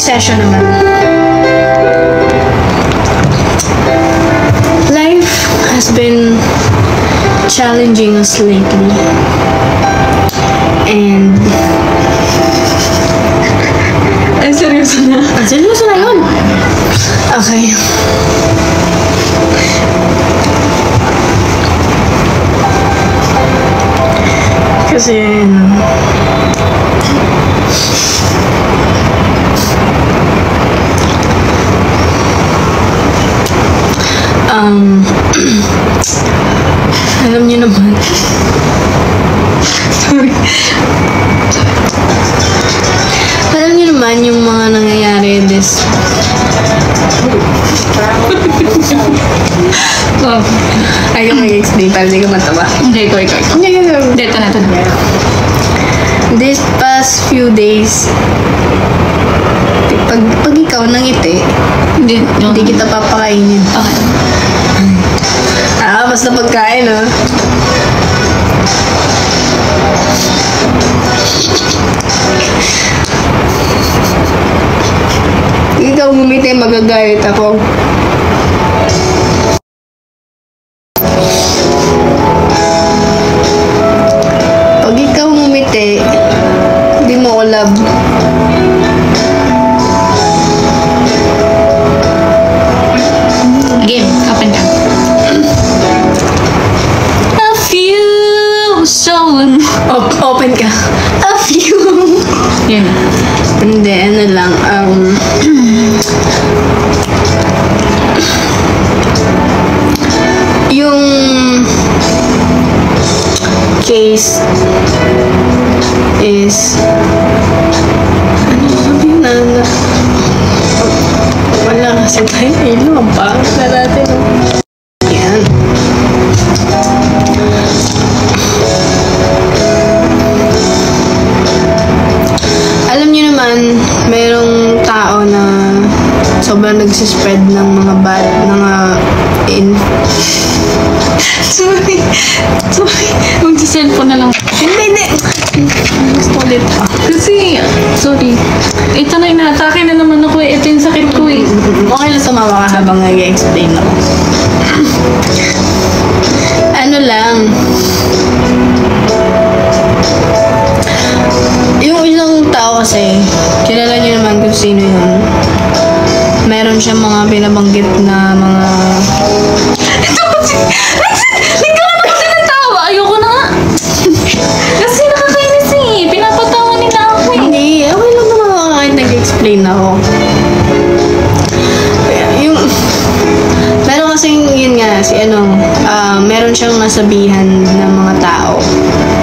session naman. Life has been challenging us lately. And seryoso na? Seryoso na yun. Okay. Kasi alam niyo naman. Sorry. Alam niyo naman yung mga nangyayari this. Oh. Ayaw mag-explain para hindi ka matawa. Hindi, ikaw. Hindi, Ito na. This past few days, pag ikaw nangiti, hindi kita papakainin. Okay. Basta pagkain, no? Ikaw ngumiti, magagayat ako. Pag ikaw ngumiti, hindi mo ko love. Again, up and down. A few soul. Open ka. A few. Yun. Hindi, ano lang, yung case is ano sabihin na wala kasi tayo ilo ang pangit na natin yan alam niyo naman merong tao na sobrang nagsispread ng mga bad sorry Magsa-cellphone na lang. hindi gusto ulit Kasi, sorry. Ito na, inaatake na naman ako eh. Ito yung sakit ko eh. okay lang sumawa ka habang nag-explain ako ano lang yung isang tao kasi kilala niyo naman kung sino yun meron siyang mga pinabanggit na mga Ito kasi, bigla na kasi natawa. Ayoko na nga. Kasi nakakainis eh. Pinapatawa nila ako eh. hindi okay lang naman ako kahit nag-explain ako yung meron kasing yun nga si meron siyang nasabihan ng mga tao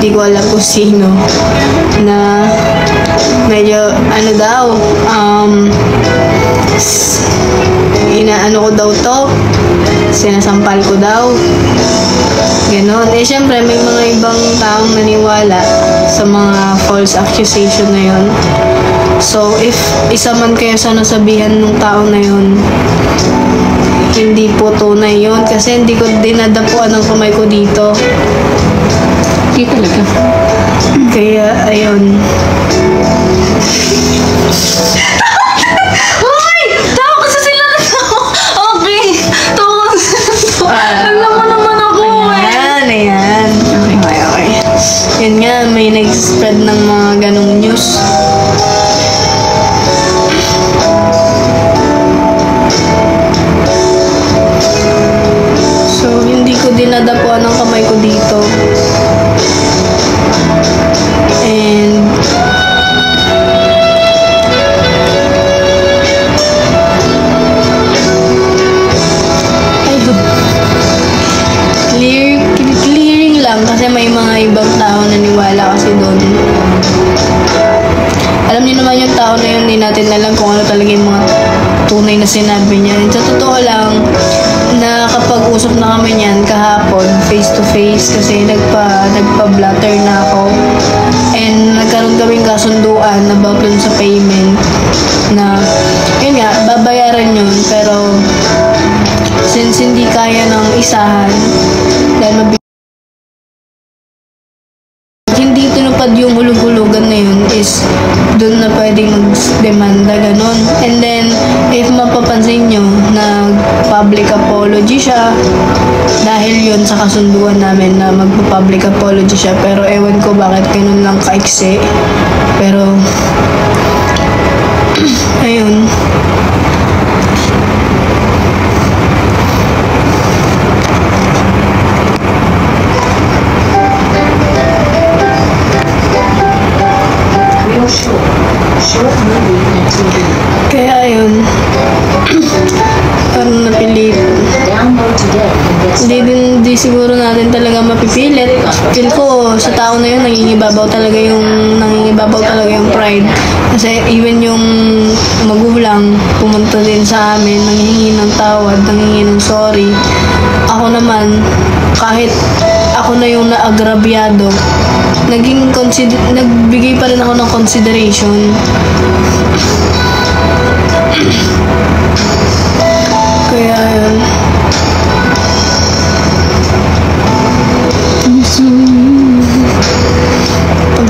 hindi ko alam kung sino na medyo daw inaano ko daw to sinasampal ko daw ganon syempre may mga ibang taong naniwala sa mga false accusation na yun so if isa man kayo sa nasabihan ng tao na yun hindi po tunay yun kasi hindi ko dinadapuan ang kamay ko dito Hindi talaga. kaya ayun Hoy! Tawa kasi sila na tawa. Okay. Tawa kasi. Alam mo naman ako eh. ayan okay yun nga may nag-spread ng mga ganong news so hindi ko dinadapuan ang kamay ko dito and clearing lang kasi may mga ibang tao naniwala kasi doon alam niyo naman yung tao na yun hindi natin alam kung ano talaga yung mga tunay na sinabi niya sa totoo lang nakapag-usap na kami niyan kahapon face to face kasi nagpa-blatter na ako and nagkaroon kaming kasunduan about dun sa payment na yun nga babayaran yun pero since hindi kaya ng isahan dahil hindi tinupad yung hulug-hulugan na yun is doon na pwedeng mag-demanda, ganun. And then, if mapapansin nyo, nag-public apology siya, dahil yun sa kasunduan namin na magpa-public apology siya, pero ewan ko bakit ganun lang kaiksi. Pero, ayun. Kaya yun, parang napilit. Hindi siguro natin talaga mapipilit. Feel ko sa tao na yun, nangingibabaw talaga yung pride. Kasi even yung magulang pumunta din sa amin, nanghihingi ng tawad, nanghihingi ng sorry. Ako naman, kahit ako na yung naagrabyado, nagbigay pa rin ako ng consideration. Kaya yun. Pag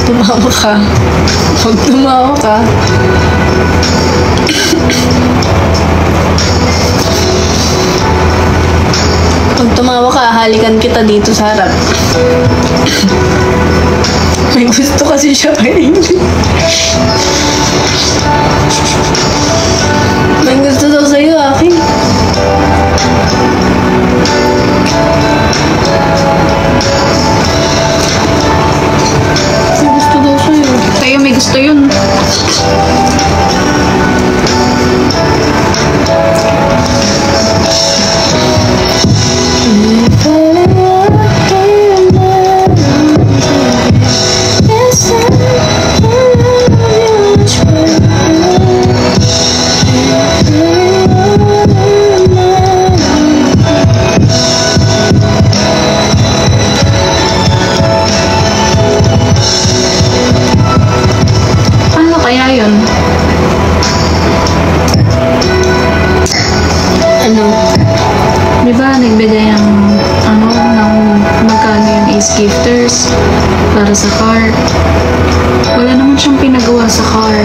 tumawa ka, halikan kita dito sa harap. May gusto kasi siya kainin. May gusto daw sa'yo, Aki. May gusto daw sa'yo. Sa'yo may gusto yun. Nagbigay ng magkano yung Ace Gifters para sa car. Wala naman siyang pinagawa sa car.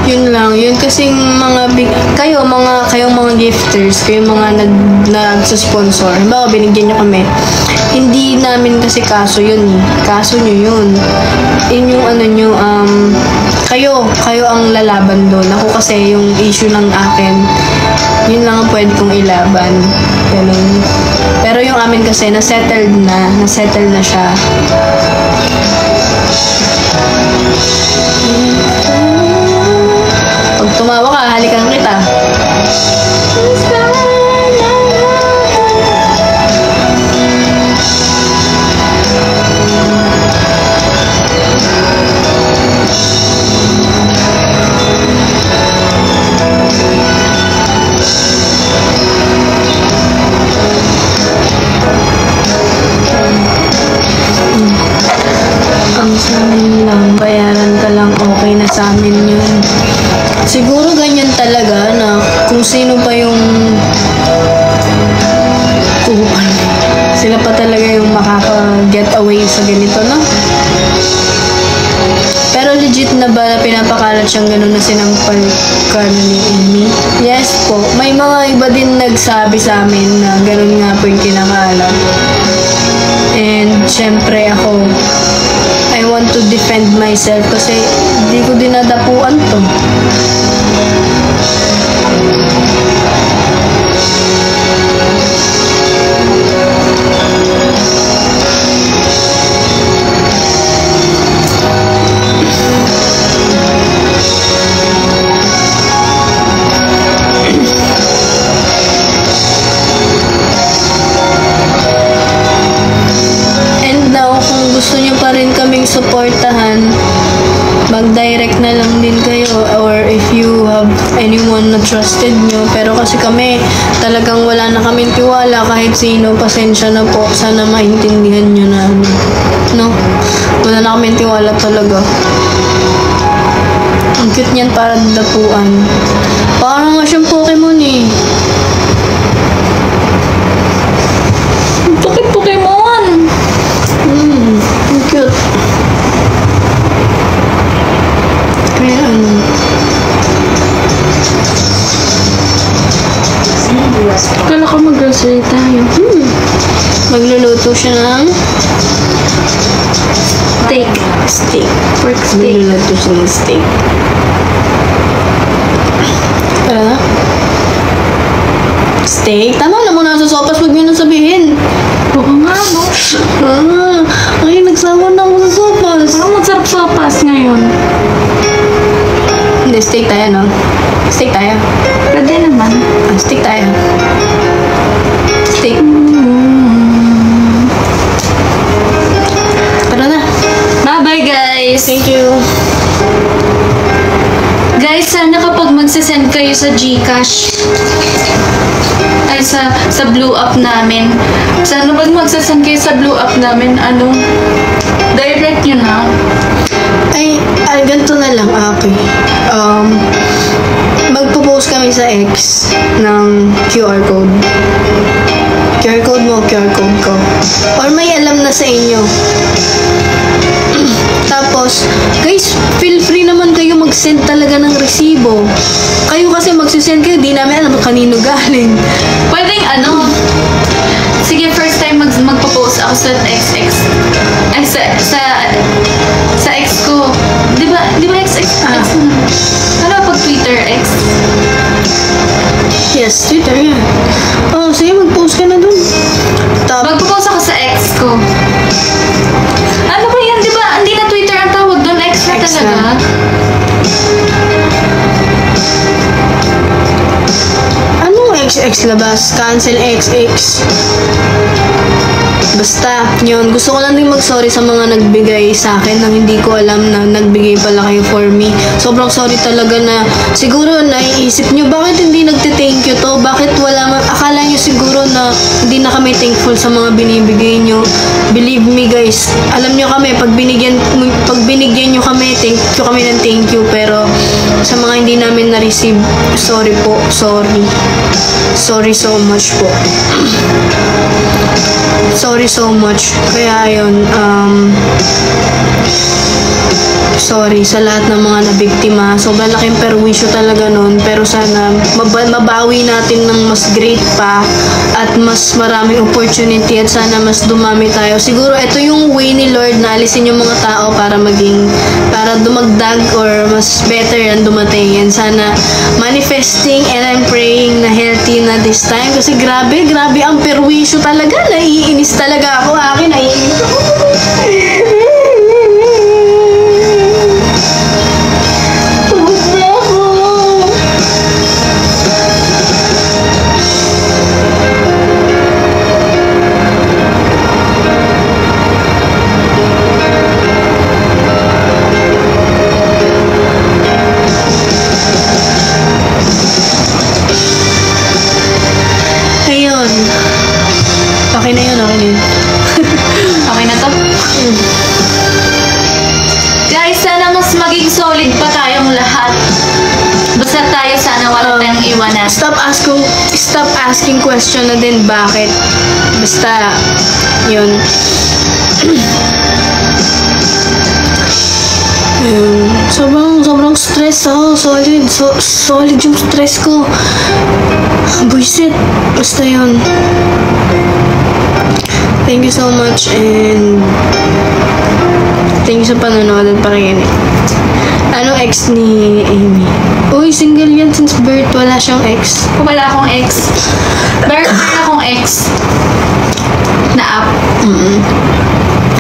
Yun lang. Yun kasing kayong mga gifters, kayong mga nagsa-sponsor. Halimbawa, binigyan nyo kami. Hindi namin kasi kaso yun eh. Kaso nyo yun. Yun yung kayo ang lalaban doon. Ako kasi yung issue ng akin, yun lang ang pwede kong ilaban. Ganun. Pero yung amin kasi, nasettle na siya. Pag tumawa ka, halikan kita. Ang samin lang, bayaran ka lang, okay na sa amin yun. Siguro ganyan talaga na kung sino pa yung sila pa talaga yung makaka-get away sa ganito, no? Pero legit na ba pinapakalat siyang gano'n na sinampal ka ni Amy? Yes po. May mga iba din nagsabi sa amin na gano'n nga po yung kinakalat. And syempre ako, I want to defend myself kasi hindi ko dinadapuan to. Gusto nyo pa rin kaming suportahan, mag-direct na lang din kayo, or if you have anyone na trusted nyo. Pero kasi kami, talagang wala na kaming tiwala kahit sino. Pasensya na po, sana maintindihan nyo na, no? Wala na kaming tiwala talaga. Ang cute niyan, para dapuan. Parang nga siyang Pokemon eh. steak. Pork steak. Bili natin siya ng steak. Tara na. Steak? Tama na muna sa sopas, huwag niyo nang sabihin. Oo nga, no? Ay, nagsama na ako sa sopas. Parang masarap sopas ngayon. Hindi, steak tayo, no? Steak tayo. Pwede naman. Steak tayo. Steak. Tara na. Bye-bye, guys! Thank you. Guys, sana kapag magsasend kayo sa GCash, ay sa Blue App namin, sana pag magsasend kayo sa Blue App namin, direct nyo na. Ay, ganito na lang, okay. Magpo-post kami sa X ng QR code. QR code mo, QR code ko. Or may alam na sa inyo. Tapos, guys, feel free naman kayo mag-send talaga ng resibo. Kayo kasi magsisend kayo, di namin alam kanino galing. Pwedeng sige, first time magpo-post ako sa XX. Ay, sa X ko. Di ba XX? X na. Ano pag Twitter X? Yes, Twitter yan. Oh, sige, mag-post ka na dun. Magpo-post ako sa X ko. Ano ba yan? Di ba? Hindi na Twitter ang tawag doon. X na X talaga. na. Anong XX labas? Cancel XX. Basta, yun. Gusto ko lang din mag-sorry sa mga nagbigay sa akin nang hindi ko alam na nagbigay pala kayo for me. Sobrang sorry talaga na siguro naiisip nyo, bakit hindi nagte-thank you to? Bakit wala man? Akala nyo siguro na hindi na kami thankful sa mga binibigay nyo. Believe me guys, alam nyo kami, pag binigyan nyo kami, thank you kami ng thank you. Pero sa mga hindi namin na-receive, sorry po, sorry. Sorry so much po. Sorry so much. Kaya ayun, sorry sa lahat ng mga nabiktima. Sobrang laking perwisyo talaga nun. Pero sana mabawi natin ng mas great pa at mas maraming opportunity at sana mas dumami tayo. Siguro ito yung way ni Lord na alisin yung mga tao para dumagdag or mas better ang dumating. And sana manifesting and I'm praying na healthy na this time. Kasi grabe ang perwisyo talaga. Naiinis talaga ako. Akin, naiinis ako. Ayun. Okay na yun, okay na yun. Okay na to? Guys, sana mas maging solid pa tayong lahat. Basta tayo sana wala tayong iwanan. Stop asking question na din bakit. Basta, yun. Ayun. Sobrang stress ako. Solid yung stress ko. Buisit. Basta yun. Thank you so much and thank you sa panonood at pakikinig. Anong ex ni Amy? Uy, single yan since birth. Wala siyang ex. Wala akong ex. Meron akong ex na app.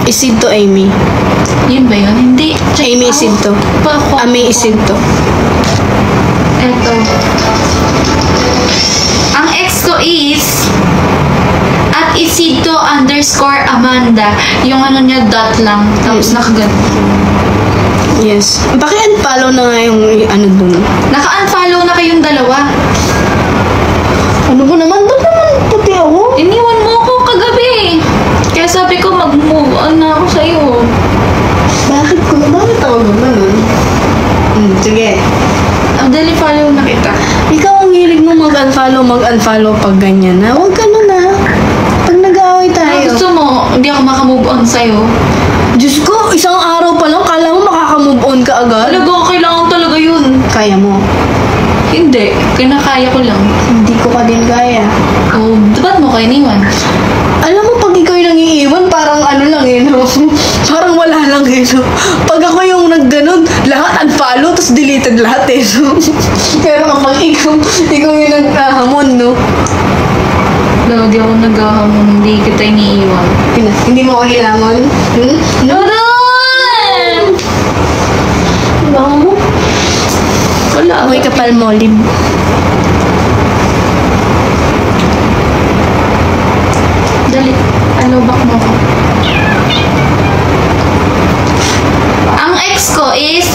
Isid to Amy. Yun ba yun? Hindi. Amy isid to. Amy isid to. Eto. Ang ex ko is at Isidto _ Amanda. Yung ano niya, dot lang. Tapos nakagat. Yes. Paki-unfollow na nga yung ano dun. Naka-unfollow na kayong dalawa. Ano ba naman? Ba't naman puti ako? Iniwan mo ako kagabi. Kaya sabi ko mag-move on na ako sa'yo. Bakit ako ganun? Sige. Dali follow na kita. Ikaw ang hilig mo mag-unfollow pag ganyan na. Huwag ka nun Pag nag-aaway tayo. Gusto mo, hindi ako makamove on sa'yo. Diyos ko, isang araw pa lang, kala mo makaka-move on ka agad? Talaga, kailangan talaga yun. Kaya mo? Hindi, kinakaya ko lang. Hindi ko ka din kaya. Oh, ba't mo kayo iniwan? Alam mo, pag ikaw yung nangiiwan, parang ano lang no? Parang wala lang no? Pag ako yung nagganon, lahat unfollow, tapos deleted lahat eh, no? Pero kapag ikaw yung naghahamon, no? Lagi ako naghahamon, hindi kita iniiwan. Hindi mo ako kailangan? No? Bango mo? Wala. Amoy kapal mo, Lim. Dali, alobak mo ko. Ang ex ko is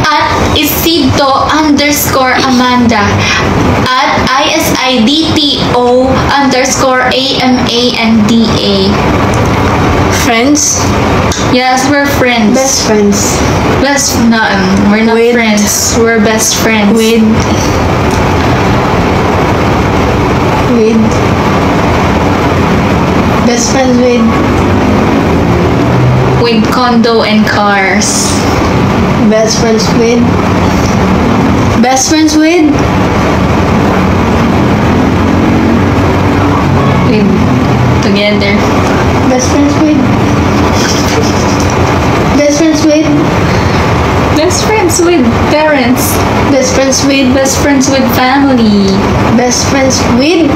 at isidto_Amanda at ISIDTO_AMANDA. Friends? Yes, we're friends. Best friends. We're not With- friends. We're best friends. With best friends with condo and cars. best friends with With together. best friends with best friends with Best friends with parents. best friends with Best friends with family. best friends with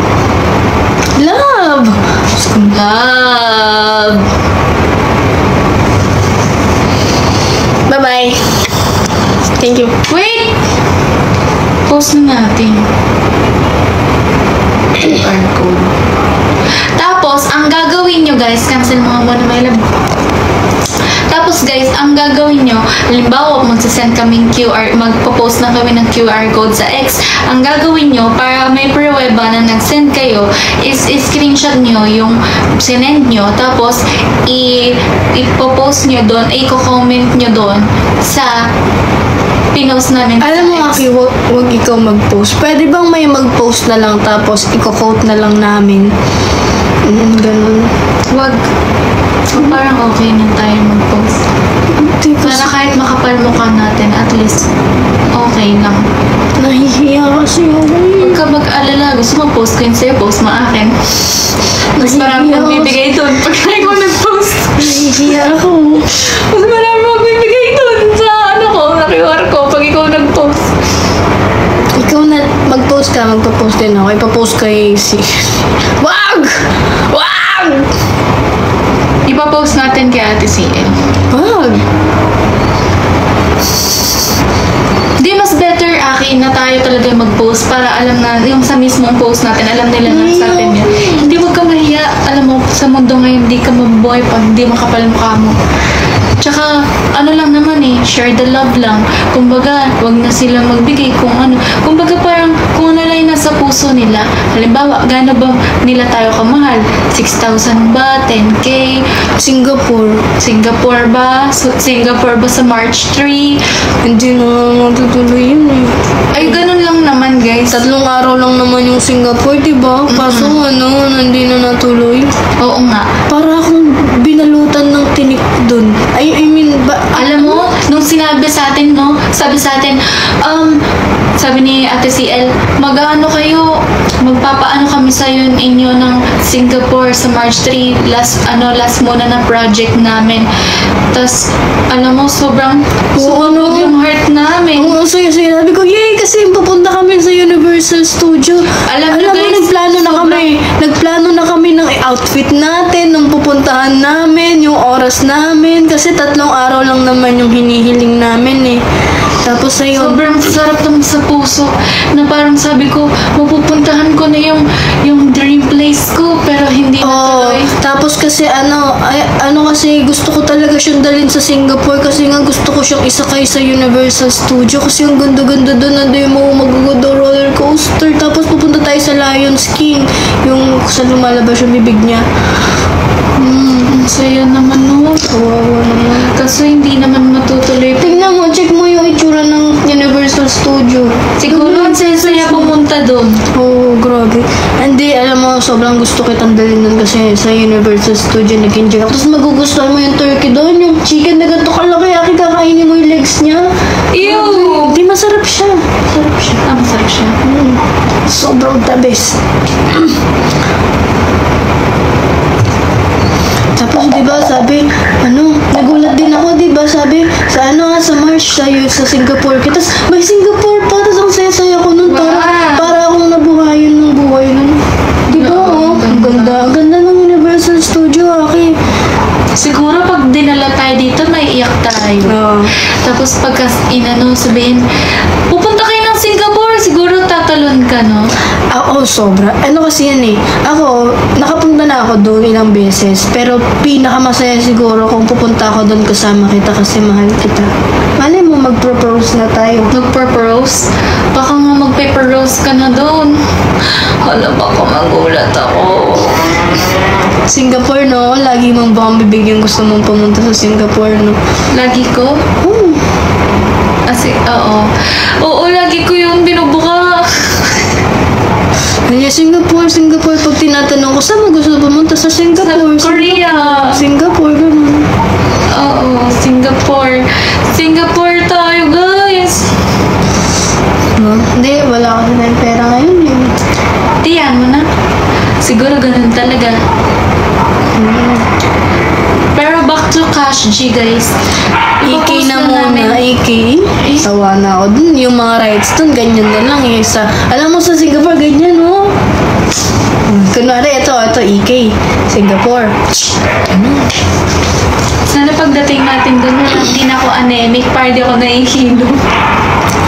love. Love. Bye bye. Thank you. Wait! Post na natin. QR code. Tapos, ang gagawin nyo guys, cancel mga muna may lab. Tapos guys, ang gagawin nyo, halimbawa magsasend kaming QR, magpo-post na kami ng QR code sa X. Ang gagawin nyo, para may pruweba na nag-send kayo, is screenshot nyo yung sinend nyo, tapos ipo-post nyo doon, i-comment nyo doon sa pinost namin. Alam mo, sa X. Aki, wag ikaw mag-post. Pwede bang may mag-post na lang tapos i-quote na lang namin? Ganun. Wag. Parang okay na tayo mag-post. Para kahit makapal mukha natin, at least okay lang. Nahihiya kasi ako. Huwag ka mag-alala. Gusto mo post ko yun sa'yo, post mo akin. Mas marami Nahihiya magbibigay doon pag ikaw nag-post. Nahihiya ako. Mas marami magbibigay doon sa sa QR ko pag ikaw nag-post. Ikaw na mag-post ka, magpa-post din ako. Ipa-post kay si... Wag! Wag! Ipapost natin kay Ate CL. Wag! Di mas better, Aki, na tayo talaga mag-post para alam na, yung sa mismong post natin, alam nila na sa atin yan. Hindi wag ka mahiya. Alam mo, sa mundo ngayon, hindi ka mabuhay pag hindi makapal mukha mo. Tsaka, ano lang naman share the love lang. Kumbaga, wag na sila magbigay kung ano. Kumbaga parang, kung ano lang yung nasa puso nila. Halimbawa, gaano ba nila tayo kamahal? 6,000 ba? 10K? Singapore. Singapore ba? Singapore ba sa March 3? Hindi na matutuloy yun eh. Ay, ganun lang naman, guys. 3 araw lang naman yung Singapore, diba? Kaso hindi na natuloy. Oo nga. Para akong binalutan ng tinik dun. I mean, Alam mo, nung sinabi sa atin, no? Sabi sa atin, sabi ni Ate CL, mag-ano kayo, magpapaano kami sa inyo ng Singapore sa March 3, last muna ng project namin. Tapos, alam mo, sobrang sumabog yung heart namin. Oo, saya-saya. Sabi ko, yay! Kasi pupunta kami sa Universal Studio. Alam mo, guys, nagplano na kami ng outfit natin, nung pupuntahan namin, yung oras namin. Kasi 3 araw lang naman yung hinihiling namin eh. Tapos ayun. Sobrang sarap naman sa puso na parang sabi ko, mapupuntahan ko na yung dream place ko, pero hindi na tuloy. Tapos kasi kasi gusto ko talaga siyang dalhin sa Singapore kasi nga gusto ko siyang isakay sa Universal Studio kasi ang ganda-ganda doon, nandun yung mga magaganda roller coaster. Tapos pupunta tayo sa Lions King, yung sa lumalabas yung bibig niya. Ang saya naman, no? Kawawa naman. Kaso hindi naman matutuloy. Tingnan mo, check mo yung itsura ng Universal Studio. Siguro ang saya-saya pumunta doon. Oo, grabe. Hindi, alam mo, sobrang gusto kitang dalhin nun kasi sa Universal Studio nag-enjoy ako. Tapos magugustuhan mo yung turkey doon, yung chicken na ganito kalaki, Aki, kakainin mo yung legs niya. Ew! Hindi, masarap siya. Masarap siya. Masarap siya. Sobrang the best. Tapos, di ba, sabi, nagulat din ako, sa ano nga, sa March tayo sa Singapore. Tapos may Singapore pa, tapos ang saya-saya ko nun. Para akong nabuhayan ng buhay nun. Di ba? Oo, Ang ganda. Ang ganda ng Universal Studio, Aki. Siguro pag dinala tayo dito, may iyak tayo. Oo. Tapos pagka sabihin, pupunta kayo ng Singapore, siguro tatalon ka, no? Oo, sobra. Ano kasi yan eh. Ako, nakapunta na ako doon ilang beses. Pero pinakamasaya siguro kung pupunta ako doon kasama kita kasi mahal kita. Malay mo, mag-propose na tayo. Mag-propose? Baka nga mag-paper-rose ka na doon. Hala, baka magulat ako. Singapore, no? Lagi mong baka bibigyan gusto mong pumunta sa Singapore, no? Lagi ko? Oo. Oo, lagi ko yung binubuka. Kaya Singapore. Pag tinatanong ko, saan mo gusto pumunta? Sa Singapore. Sa Korea. Singapore, ganun. Oo, Singapore. Singapore tayo, guys. No? Hindi, wala kasi na yung pera ngayon, eh. Tiyan mo na. Siguro ganun talaga. Pero back to Cash G, guys. EK na muna, EK. Sawa na ako dun. Yung mga rides dun, ganyan na lang eh. Alam mo sa Singapore, ganyan, oh. Kunwari, ito, EK. Singapore. Ano? Sana pagdating natin doon, hindi na ako anemic, para di ako nahihilo.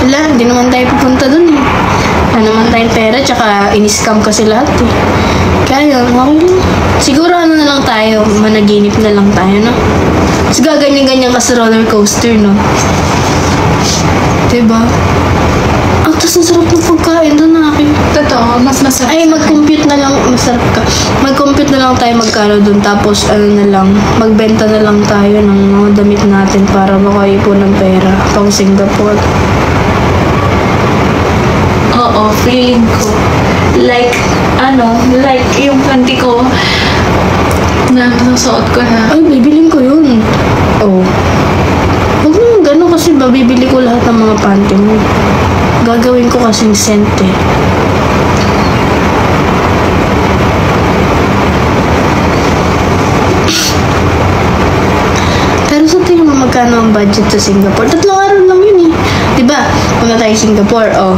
Wala, hindi naman tayo pupunta dun eh. Wala naman tayong pera, tsaka in-scam kasi lahat eh. Kaya yun, okay lang. Siguro ano na lang tayo, managinip na lang tayo, no? Tapos gaganyan-ganyan ka sa roller coaster, no? Diba? Ang tas ang sarap ng pagkain doon na akin. Totoo, mas masarap. Ay, mag-compute na lang, masarap ka. Mag-compute na lang tayo magkano doon, tapos ano na lang, magbenta na lang tayo ng mga damit natin para makaipon ng pera pang Singapore. Oo, feeling ko. Like yung panty ko na nasusuot ko na. Ay, bibiling ko yun. Oh. Huwag mo gano'n kasi babibili ko lahat ng mga panty mo. Gagawin ko kasing scent eh. Pero sa tingin mo magkano ang budget sa Singapore? 3 araw lang yun eh. Diba? Punta tayo Singapore. Oh.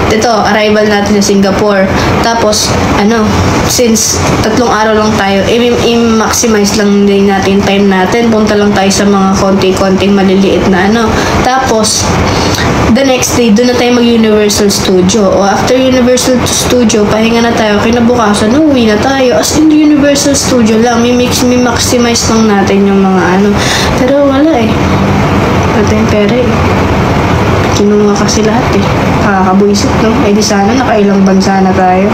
Ito, arrival natin sa Singapore. Tapos, since 3 araw lang tayo, i-maximize lang din natin time natin. Punta lang tayo sa mga konti-konting maliliit na Tapos, the next day, doon na tayo mag-Universal Studio. O after Universal Studio, pahinga na tayo. Kinabukasan, uwi na tayo. As in, Universal Studio lang. Mi-maximize lang natin yung mga Pero wala eh. Wala tayong pera eh. Kinuha kasi lahat eh. Nakakabuisit, no? Eh di sana nakailang bansa na tayo.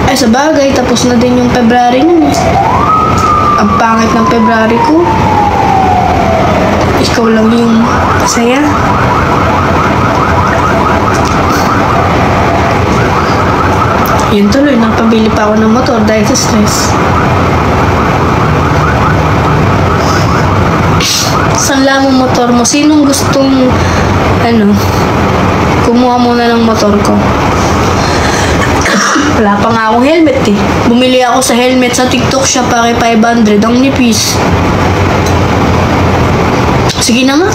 Ay, sa bagay, tapos na din yung February nun eh. Ang pangit ng February ko. Ikaw lang yung masaya. Yun tuloy, napabili pa ako ng motor dahil sa stress. Sanla mo motor mo. Sinong gustong, kumuha muna ng motor ko? Wala pa nga akong helmet eh. Bumili ako sa helmet sa TikTok shop pare 500. Ang nipis. Sige na nga.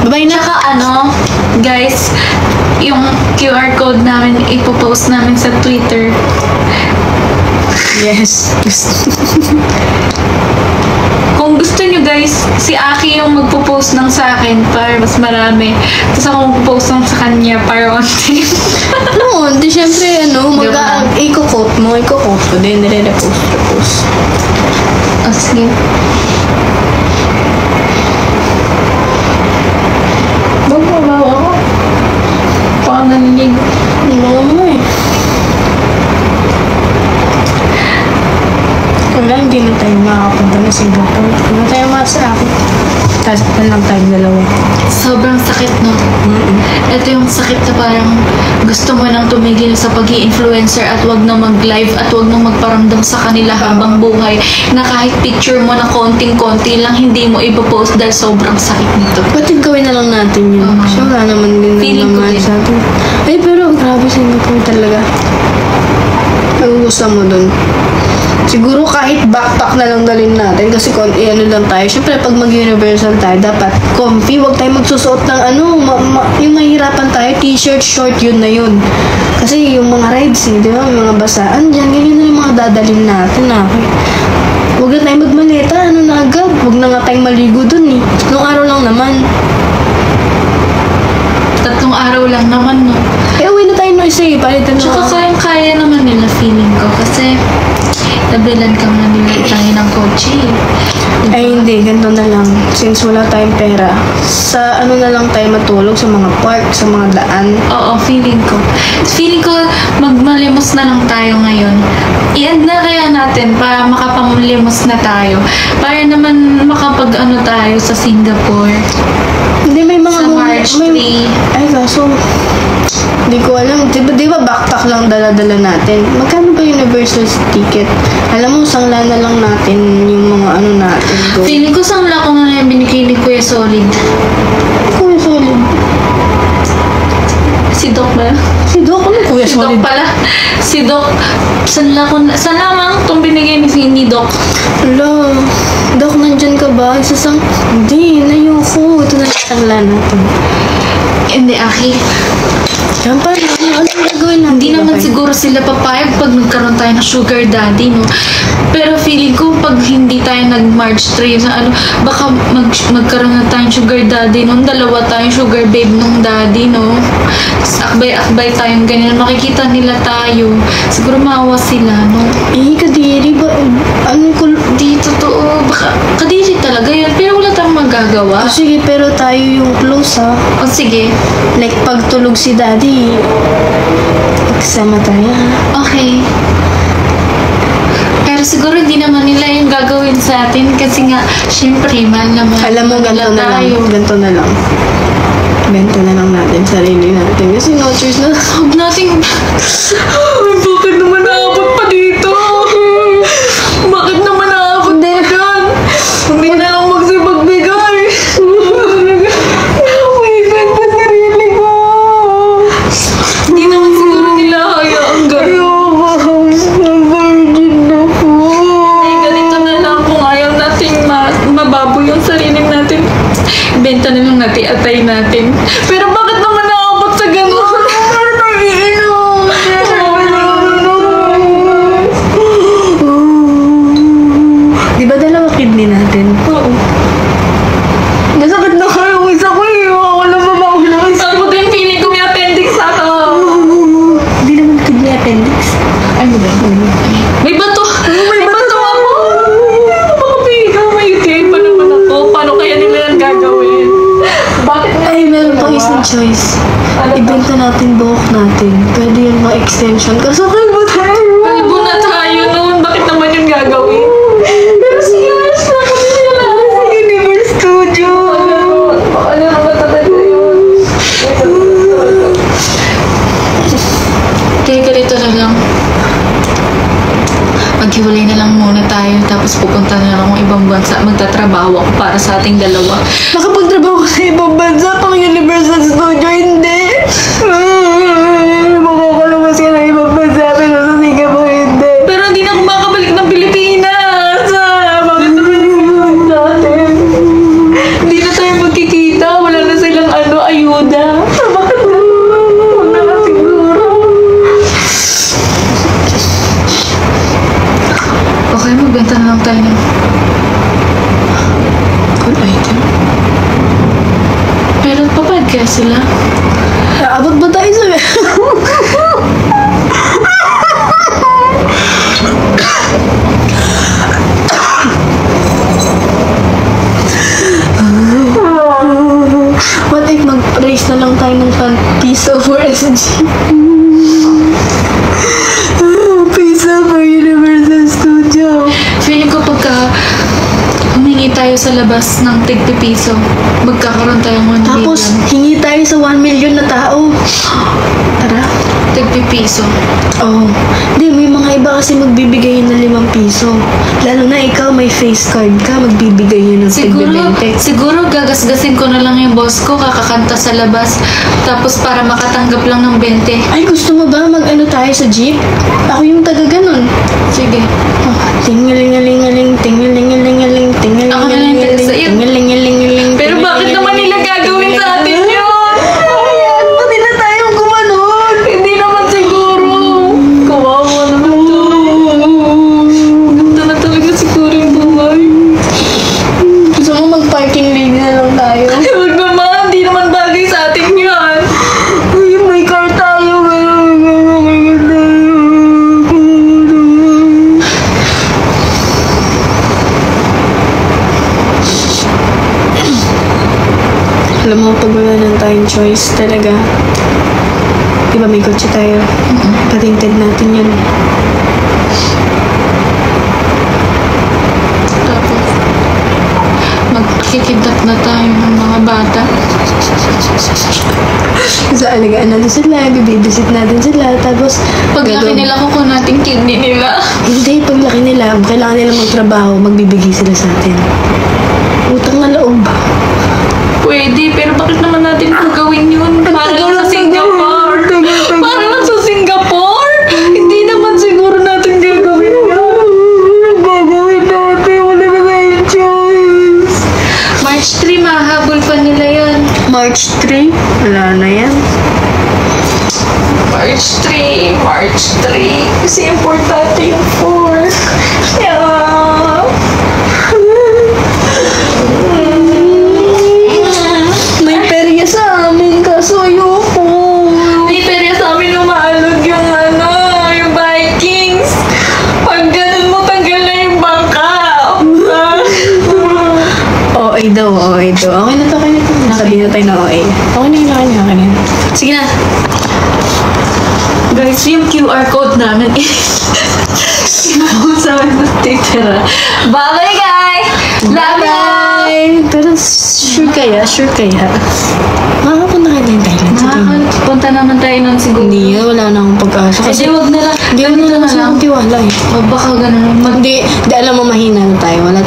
Bye na. Tsaka guys, yung QR code namin, ipopost namin sa Twitter. Yes. Kung gusto nyo guys, si Aki yung magpo-post ng sa akin para mas marami. Tapos ako magpo-post ng sa kanya para onti. No, di syempre, i-quote mo, i-quote ko din, nire-repost. Sige. Bawa ako. Parang naninig. Bawa mo eh. Wala, hindi na tayo makakapunta na Singapore. Hindi na tayo masakit. Tapos na lang tayong dalawa. Sobrang sakit, no? Ito yung sakit na parang gusto mo nang tumigil sa pag-i-influencer at wag na mag-live at wag na magparamdam sa kanila habang buhay na kahit picture mo na konting-konti lang hindi mo ipopost dahil sobrang sakit nito. Ba't gawin na lang natin yun? Kasi wala naman din Feeling ko naman din. sa atin. Ay, pero grabe Singapore talaga. Ang gusto mo dun. Siguro kahit backpack na lang dalhin natin kasi kung ano lang tayo. Siyempre, pag mag-universal tayo, dapat comfy. Huwag tayo magsusuot ng yung mahirapan tayo, t-shirt, short, yun na yun. Kasi yung mga rides di ba? Yung mga basaan dyan, ganyan na yung mga dadalhin natin. Okay. Huwag na tayo magmaleta, na agad. Huwag na nga tayong maligo dun Nung araw lang naman. 3 araw lang naman, no? Uwi na tayo isa palitan na. Tsaka kayang-kaya naman nila feeling ko kasi nabilan ka nga nila tayo ng kotse. Ay hindi, ganito na lang. Since wala tayong pera, sa na lang tayo matulog sa mga park, sa mga daan. Oo, feeling ko. Feeling ko magmalimos na lang tayo ngayon. I-end na kaya natin para makapanglimos na tayo. Para naman tayo sa Singapore. Hindi, may mga Sa March 3. Ay, kaso, hindi ko alam. Di ba backpack lang dala-dala natin? Magkano ba universal ticket? Alam mo, sangla na lang natin yung mga natin. Go. Feeling ko sangla ko na yung binigay ni Kuya Solid. Kuya Solid? Si Doc ba? Si Doc? Ano Kuya Si Doc Solid? pala. Si Doc. Saan lamang itong binigay ni Doc? Hello. Doc, nandyan ka ba? Hindi, nayoko. Ito na yung sangla natin. Hindi, Aki. Yan pa, ano gagawin natin? Hindi naman Okay. siguro sila papayag pag nagkaroon tayo ng sugar daddy, no? Pero feeling ko pag hindi tayo nag-March 3 na baka magkaroon na tayong sugar daddy nung dalawa tayong sugar babe nung daddy, no? Tapos akbay-akbay tayong ganyan. Makikita nila tayo. Siguro maawa sila, no? Kadiri ba? Di totoo. Baka kadiri talaga yun. Pero wala tayong magagawa. Sige, pero tayo yung close, ha? O sige. Like, pag tulog si daddy, magsama tayo, ha? Okay. Pero siguro hindi naman nila yung gagawin sa atin kasi nga, syempre, mahal naman. Alam mo, ganito na lang. Ganito na lang. Ganito na lang natin, sarili natin. Kasi no choice na. Huwag natin... Ay, bakit naman naabot pa dito? Bakit naman naabot pa dyan? Hindi na lang magsipagbigay. Wait, pa sarili ko. Hindi naman siguro nila hayaan gano'n. Virgin na po. Ay, ganito na lang kung ayaw natin mababoy yung sarili natin. Benta na lang natin, atay natin. Pero bakit naman naabot sa gano'n? Di ba dalawa kidney natin? Oo. Masakit na kayo. Isa ko Ako lang ba mauna? Sabi ko yung feeling ko may appendix ako. Hindi naman kidney appendix. Ano ba? May bato! May bato ako! Makapiga, may UTI pa naman ako. Paano kaya nila yan gagawin? Bakit? Ay, meron pang isang choice. Ibenta natin buhok natin. Pwede yung mga extension. Kaso kalbo tayo. Kalbo na tayo noon. Bakit naman yung gagawin? Pero sige, alas na kami nila. Universe Studio. Ano naman talaga yun? Kaya ganito na lang. Maghiwalay na lang muna tayo tapos pupunta na lang akong ibang bansa. Magtatrabaho ako para sa ating dalawa. Nakapagtrabaho ko sa ibang bansa pang Universal Studio. Hindi. Makakalabas ka ng ibang bansa pero sa Singapore hindi. Pero hindi na ako makabalik ng Pilipinas. Bakit naman yung natin? Hindi na tayo magkikita. Wala na silang ayuda. Bakit na? Huwag na lang siguro. Okay, magbenta na lang tayo ng Good item. pero papayag kaya sila? Abot ba tayo sa... What if mag-raise na lang tayo ng piso for SG? Piso for Universal Studio. Feeling ko pagka humingi tayo tayo sa labas ng tig-piso. Magkakaroon tayong 1 Tapos, million. hingi tayo sa 1 million na tao. Tara. Tig-piso. Oh. Hindi, may mga iba kasi magbibigay yun ng 5 piso. Lalo na ikaw, may face card ka, magbibigay yun ng Siguro gagasgasin ko na lang yung boss ko, kakakanta sa labas. Tapos para makatanggap lang ng 20. Ay, gusto mo ba mag-ano tayo sa jeep? Ako yung taga ganun. Sige. Oh, tingalingalingaling, tingalingalingaling, Ako na lang yung taga sa'yo. tingalingalingaling. Pero bakit naman nila gagawin sa atin yun? Ayan, pati na tayong gumanon. Hindi naman siguro. Kawawa naman to. Ganda na talaga siguro yung buhay. Gusto mo mag-parking lane na lang tayo? Huwag naman, hindi naman bagay sa atin yan. Ay, may car tayo. Alam mo, pag wala nang tayong choice talaga, di ba may kotse tayo? Patinted natin yun. Tapos, magkikidnap na tayo ng mga bata. Sa alagaan natin sila, bibisit natin sila, tapos Paglaki nila, kukuha natin kidney nila. Hindi, paglaki nila, kailangan nila magtrabaho, magbibigay sila sa atin. Utang na loob. Pwede, pero bakit naman natin gagawin yun? Para lang sa Singapore. Para lang sa Singapore? Hindi naman siguro natin gagawin yun. Gagawin natin, wala na tayong choice. March 3, mahabol pa nila yan. March 3? Wala na yan. March 3, March 3. Kasi importante yung 4. Yeah. May perya sa amin, kaso ayoko. Hindi, pero sa amin umaalog yung yung Vikings. Pag ganun mo, tanggal na yung bangka. OA daw, OA daw. Okay na to, okay na to. Sabihin na tayo na OA. Okay na yun, okay na, okay na. Sige na. Guys, yung QR code namin sa Twitter. Bye-bye, guys! Love you! Bye! Pero sure kaya? Makakapunta ka na yung Thailand sa tingin. Punta naman tayo nun siguro. Hindi, wala na akong pag-asa. Kasi wag na lang. Hindi ako na lang sa tiwala eh. Baka ganun. Hindi, alam mo, mahina na tayo. Wala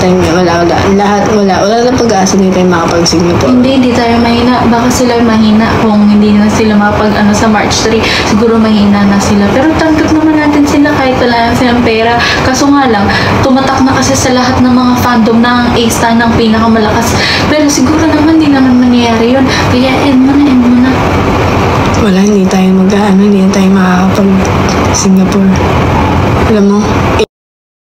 na pag-asa, hindi tayo makapag-Singapore. Hindi tayo mahina. Baka sila mahina kung hindi na sila sa March 3. Siguro mahina na sila. Pero tanggap naman natin sila kahit wala lang silang pera. Kaso nga lang, tumatak na kasi sa lahat ng mga fandom na ang A-star ng pinakamalakas. Pero siguro naman, hindi naman mangyayari yun. Kaya end mo na. Wala, hindi tayo hindi na tayo makakapag-Singapore. Alam mo,